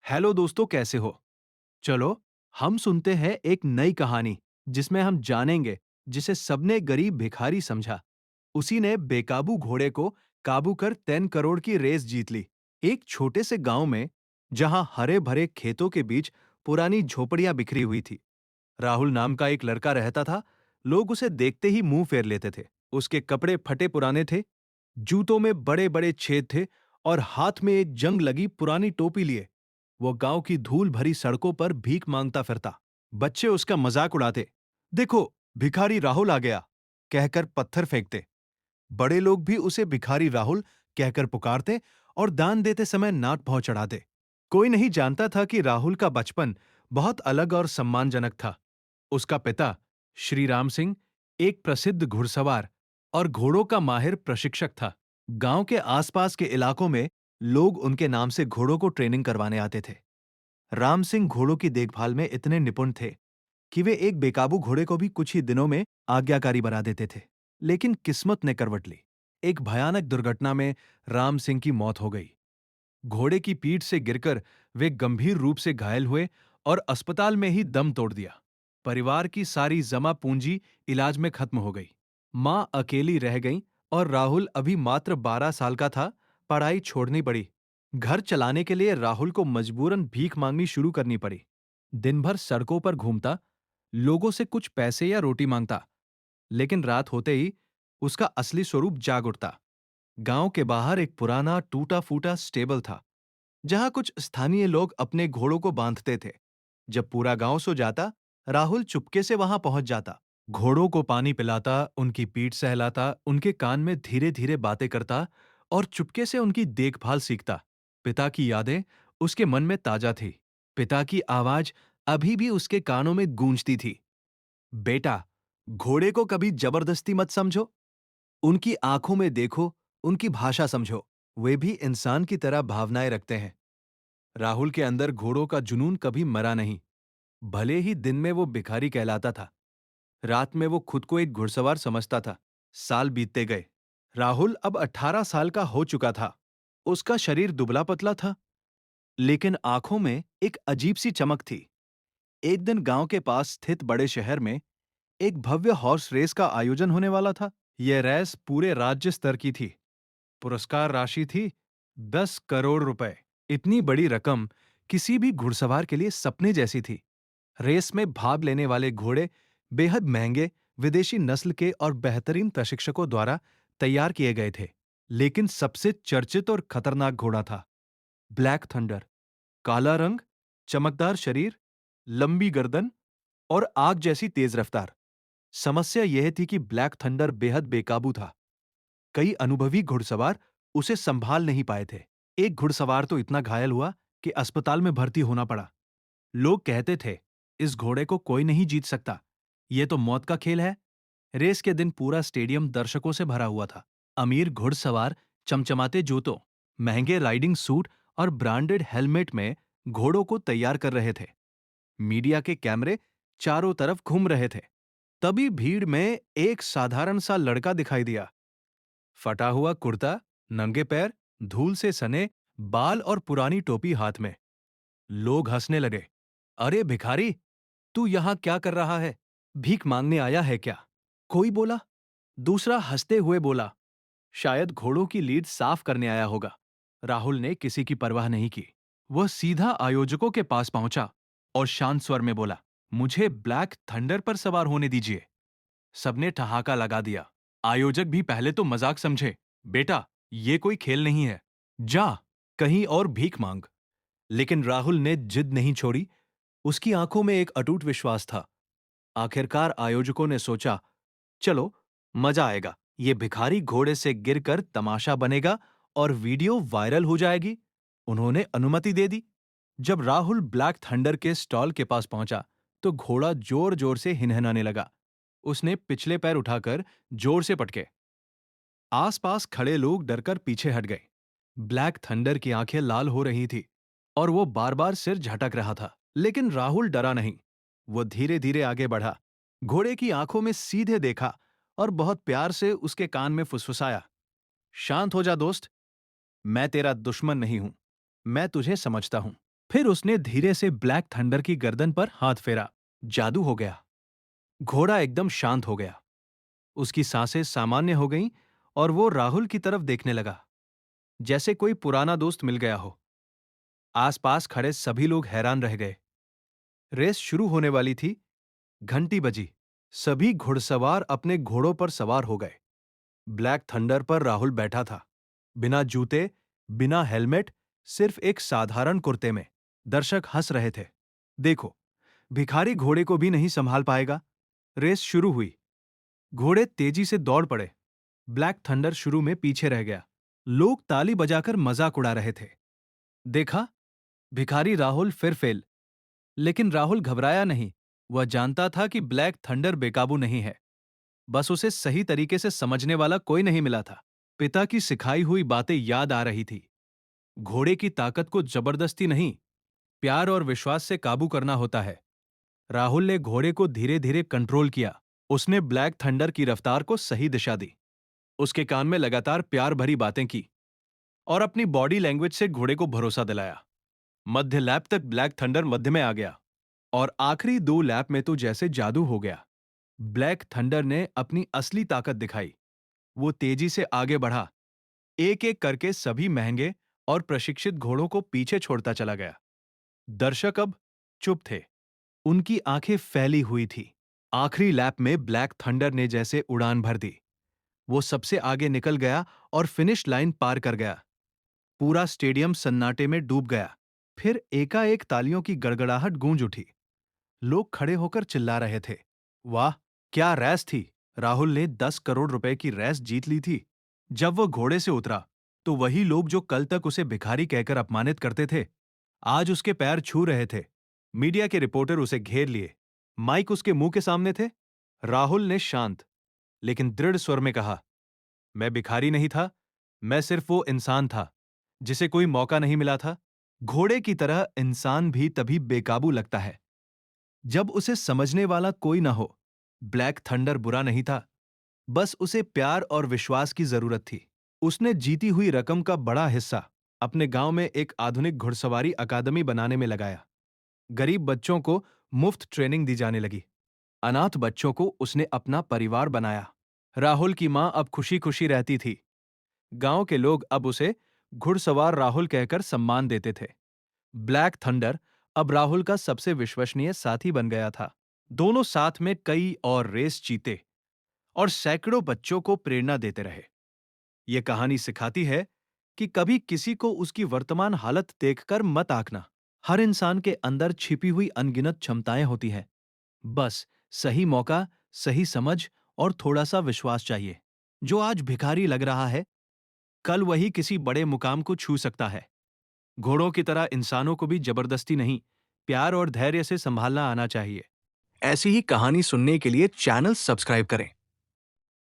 Hello दोस्तों, कैसे हो? चलो, हम सुनते हैं एक नई कहानी जिसमें हम जानेंगे जिसे सबने गरीब भिखारी समझा। उसी ने बेकाबू घोड़े को काबू कर 10 करोड़ की रेस जीत ली। एक छोटे से गांव में, जहां हरे भरे खेतों के बीच पुरानी झोपड़ियां बिखरी हुई थी, राहुल नाम का एक लड़का रहता था। लोग उसे देखते ही मुंह फेर लेते थे। उसके कपड़े फटे पुराने थे, जूतों में बड़े बड़े छेद थे और हाथ में एक जंग लगी पुरानी टोपी लिए वो गांव की धूल भरी सड़कों पर भीख मांगता फिरता। बच्चे उसका मजाक उड़ाते, देखो भिखारी राहुल आ गया, कहकर पत्थर फेंकते। बड़े लोग भी उसे भिखारी राहुल कहकर पुकारते और दान देते समय नाक भौं चढ़ाते। कोई नहीं जानता था कि राहुल का बचपन बहुत अलग और सम्मानजनक था। उसका पिता श्री राम सिंह एक प्रसिद्ध घुड़सवार और घोड़ों का माहिर प्रशिक्षक था। गांव के आसपास के इलाकों में लोग उनके नाम से घोड़ों को ट्रेनिंग करवाने आते थे। राम सिंह घोड़ों की देखभाल में इतने निपुण थे कि वे एक बेकाबू घोड़े को भी कुछ ही दिनों में आज्ञाकारी बना देते थे। लेकिन किस्मत ने करवट ली। एक भयानक दुर्घटना में राम सिंह की मौत हो गई। घोड़े की पीठ से गिरकर वे गंभीर रूप से घायल हुए और अस्पताल में ही दम तोड़ दिया। परिवार की सारी जमा पूंजी इलाज में खत्म हो गई। मां अकेली रह गई और राहुल अभी मात्र 12 साल का था। पढ़ाई छोड़नी पड़ी। घर चलाने के लिए राहुल को मजबूरन भीख मांगनी शुरू करनी पड़ी। दिन भर सड़कों पर घूमता, लोगों से कुछ पैसे या रोटी मांगता। लेकिन रात होते ही उसका असली स्वरूप जाग उठता। गांव के बाहर एक पुराना टूटा फूटा स्टेबल था, जहां कुछ स्थानीय लोग अपने घोड़ों को बांधते थे। जब पूरा गांव सो जाता, राहुल चुपके से वहां पहुंच जाता। घोड़ों को पानी पिलाता, उनकी पीठ सहलाता, उनके कान में धीरे धीरे बातें करता और चुपके से उनकी देखभाल सीखता। पिता की यादें उसके मन में ताजा थी। पिता की आवाज अभी भी उसके कानों में गूंजती थी, बेटा, घोड़े को कभी जबरदस्ती मत समझो। उनकी आंखों में देखो, उनकी भाषा समझो। वे भी इंसान की तरह भावनाएं रखते हैं। राहुल के अंदर घोड़ों का जुनून कभी मरा नहीं। भले ही दिन में वो भिखारी कहलाता था, रात में वो खुद को एक घुड़सवार समझता था। साल बीतते गए। राहुल अब 18 साल का हो चुका था। उसका शरीर दुबला पतला था, लेकिन आंखों में एक अजीब सी चमक थी। एक दिन गांव के पास स्थित बड़े शहर में एक भव्य हॉर्स रेस का आयोजन होने वाला था। यह रेस पूरे राज्य स्तर की थी। पुरस्कार राशि थी 10 करोड़ रुपए। इतनी बड़ी रकम किसी भी घुड़सवार के लिए सपने जैसी थी। रेस में भाग लेने वाले घोड़े बेहद महंगे विदेशी नस्ल के और बेहतरीन प्रशिक्षकों द्वारा तैयार किए गए थे। लेकिन सबसे चर्चित और खतरनाक घोड़ा था ब्लैक थंडर। काला रंग, चमकदार शरीर, लंबी गर्दन और आग जैसी तेज रफ्तार। समस्या यह थी कि ब्लैक थंडर बेहद बेकाबू था। कई अनुभवी घुड़सवार उसे संभाल नहीं पाए थे। एक घुड़सवार तो इतना घायल हुआ कि अस्पताल में भर्ती होना पड़ा। लोग कहते थे, इस घोड़े को कोई नहीं जीत सकता, यह तो मौत का खेल है। रेस के दिन पूरा स्टेडियम दर्शकों से भरा हुआ था। अमीर घुड़सवार चमचमाते जूतों, महंगे राइडिंग सूट और ब्रांडेड हेलमेट में घोड़ों को तैयार कर रहे थे। मीडिया के कैमरे चारों तरफ घूम रहे थे। तभी भीड़ में एक साधारण सा लड़का दिखाई दिया। फटा हुआ कुर्ता, नंगे पैर, धूल से सने बाल और पुरानी टोपी हाथ में। लोग हंसने लगे। अरे भिखारी, तू यहां क्या कर रहा है? भीख मांगने आया है क्या? कोई बोला। दूसरा हंसते हुए बोला, शायद घोड़ों की लीड साफ करने आया होगा। राहुल ने किसी की परवाह नहीं की। वह सीधा आयोजकों के पास पहुंचा और शांत स्वर में बोला, मुझे ब्लैक थंडर पर सवार होने दीजिए। सबने ठहाका लगा दिया। आयोजक भी पहले तो मजाक समझे, बेटा, ये कोई खेल नहीं है, जा कहीं और भीख मांग। लेकिन राहुल ने जिद नहीं छोड़ी। उसकी आंखों में एक अटूट विश्वास था। आखिरकार आयोजकों ने सोचा, चलो, मजा आएगा। ये भिखारी घोड़े से गिरकर तमाशा बनेगा और वीडियो वायरल हो जाएगी। उन्होंने अनुमति दे दी। जब राहुल ब्लैक थंडर के स्टॉल के पास पहुंचा, तो घोड़ा जोर जोर से हिनहिनाने लगा। उसने पिछले पैर उठाकर जोर से पटके। आसपास खड़े लोग डरकर पीछे हट गए। ब्लैक थंडर की आंखें लाल हो रही थी और वो बार बार सिर झटक रहा था। लेकिन राहुल डरा नहीं। वो धीरे धीरे आगे बढ़ा, घोड़े की आंखों में सीधे देखा और बहुत प्यार से उसके कान में फुसफुसाया, शांत हो जा दोस्त, मैं तेरा दुश्मन नहीं हूं, मैं तुझे समझता हूं। फिर उसने धीरे से ब्लैक थंडर की गर्दन पर हाथ फेरा। जादू हो गया। घोड़ा एकदम शांत हो गया। उसकी सांसें सामान्य हो गईं और वो राहुल की तरफ देखने लगा, जैसे कोई पुराना दोस्त मिल गया हो। आसपास खड़े सभी लोग हैरान रह गए। रेस शुरू होने वाली थी। घंटी बजी। सभी घुड़सवार अपने घोड़ों पर सवार हो गए। ब्लैक थंडर पर राहुल बैठा था, बिना जूते, बिना हेलमेट, सिर्फ एक साधारण कुर्ते में। दर्शक हंस रहे थे। देखो, भिखारी घोड़े को भी नहीं संभाल पाएगा। रेस शुरू हुई। घोड़े तेजी से दौड़ पड़े। ब्लैक थंडर शुरू में पीछे रह गया। लोग ताली बजाकर मजाक उड़ा रहे थे। देखा, भिखारी राहुल फिर फेल। लेकिन राहुल घबराया नहीं। वह जानता था कि ब्लैक थंडर बेकाबू नहीं है। बस उसे सही तरीके से समझने वाला कोई नहीं मिला था। पिता की सिखाई हुई बातें याद आ रही थी। घोड़े की ताकत को जबरदस्ती नहीं, प्यार और विश्वास से काबू करना होता है। राहुल ने घोड़े को धीरे धीरे कंट्रोल किया। उसने ब्लैक थंडर की रफ्तार को सही दिशा दी। उसके कान में लगातार प्यार भरी बातें की और अपनी बॉडी लैंग्वेज से घोड़े को भरोसा दिलाया। मध्य लैप तक ब्लैक थंडर मध्य में आ गया और आखिरी 2 लैप में तो जैसे जादू हो गया। ब्लैक थंडर ने अपनी असली ताकत दिखाई। वो तेजी से आगे बढ़ा, एक एक करके सभी महंगे और प्रशिक्षित घोड़ों को पीछे छोड़ता चला गया। दर्शक अब चुप थे। उनकी आंखें फैली हुई थी। आखिरी लैप में ब्लैक थंडर ने जैसे उड़ान भर दी। वो सबसे आगे निकल गया और फिनिश लाइन पार कर गया। पूरा स्टेडियम सन्नाटे में डूब गया। फिर एकाएक तालियों की गड़गड़ाहट गूंज उठी। लोग खड़े होकर चिल्ला रहे थे। वाह, क्या रेस थी! राहुल ने 10 करोड़ रुपए की रेस जीत ली थी। जब वो घोड़े से उतरा, तो वही लोग जो कल तक उसे भिखारी कहकर अपमानित करते थे, आज उसके पैर छू रहे थे। मीडिया के रिपोर्टर उसे घेर लिए। माइक उसके मुंह के सामने थे। राहुल ने शांत लेकिन दृढ़ स्वर में कहा, मैं भिखारी नहीं था, मैं सिर्फ वो इंसान था जिसे कोई मौका नहीं मिला था। घोड़े की तरह इंसान भी तभी बेकाबू लगता है जब उसे समझने वाला कोई ना हो। ब्लैक थंडर बुरा नहीं था, बस उसे प्यार और विश्वास की जरूरत थी। उसने जीती हुई रकम का बड़ा हिस्सा अपने गांव में एक आधुनिक घुड़सवारी अकादमी बनाने में लगाया। गरीब बच्चों को मुफ्त ट्रेनिंग दी जाने लगी। अनाथ बच्चों को उसने अपना परिवार बनाया। राहुल की मां अब खुशी खुशी रहती थी। गांव के लोग अब उसे घुड़सवार राहुल कहकर सम्मान देते थे। ब्लैक थंडर अब राहुल का सबसे विश्वसनीय साथी बन गया था। दोनों साथ में कई और रेस जीते और सैकड़ों बच्चों को प्रेरणा देते रहे। यह कहानी सिखाती है कि कभी किसी को उसकी वर्तमान हालत देखकर मत आंकना। हर इंसान के अंदर छिपी हुई अनगिनत क्षमताएं होती हैं। बस सही मौका, सही समझ और थोड़ा सा विश्वास चाहिए। जो आज भिखारी लग रहा है, कल वही किसी बड़े मुकाम को छू सकता है। घोड़ों की तरह इंसानों को भी जबरदस्ती नहीं, प्यार और धैर्य से संभालना आना चाहिए। ऐसी ही कहानी सुनने के लिए चैनल सब्सक्राइब करें।